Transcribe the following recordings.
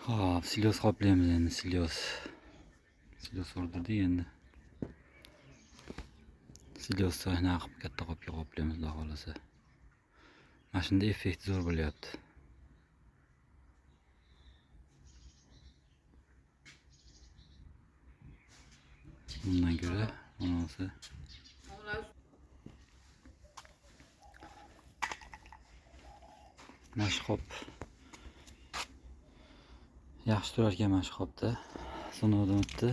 Hop, silyos qoplaymiz endi, silyos o'rdirdik endi. Silyosni anaqa qilib katta qopga qoplaymiz, xudo xolasa. Mana shunda effekt zo'r bo'lyapti. Bundan ko'ra bunisi mana shu qop yaxshi turar ekan, mana shu qopda. Sinovdan o'tdi.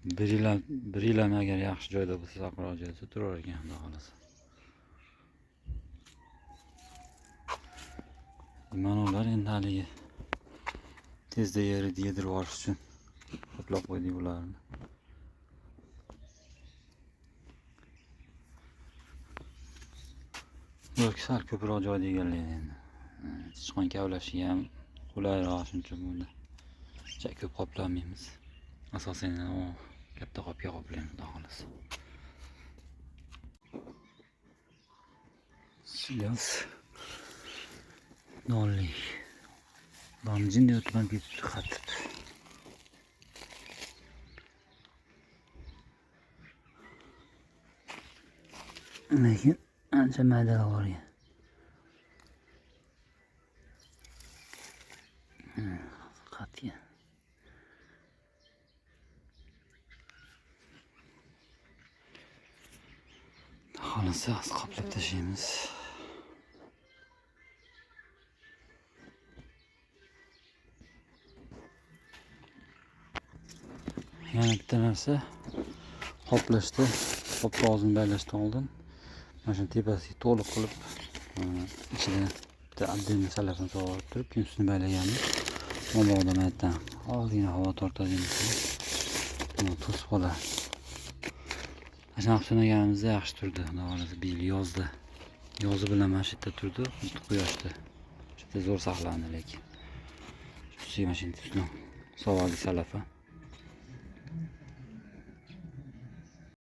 1 yil agar yaxshi joyda bo'lsa, saqroq joyda turar ekan, xudo xolasa. Mana ular endi haligi tezda yerida yedirib olish uchun qoplab qo'ydik ularni. Yo'q, sal ko'proq joyda egallaydi endi. Sichqon kavlashiga ham qulayroq, shuning uchun buni juda ko'p qoplamaymiz. Asosan katta qopga qoplaymiz, xudo xolasa. Silyos nonli. Damjin diye oturan bir katip. Lekin ancha maydalar bor ekan. Qat'iy. Xolasa qoplab tashlaymiz. Yana bitta narsa qoplashda, qopni og'zini baylashdan oldin mana shu tepasiga to'liq qilib ichida bitta отдельный salafni sog'ib turib, keyin ustini baylaganmiz. Momoqda maytdan ozgina havo tortadigan buni to'sib qoladi. Mana shu qilganimizda yaxshi turdi. Xudo bu yil yozi bilan mana shu yerda turdi, xuddi quyoshda. Juda zo'r saqlandi lekin. Shu mana shu ustini sovuq salafa.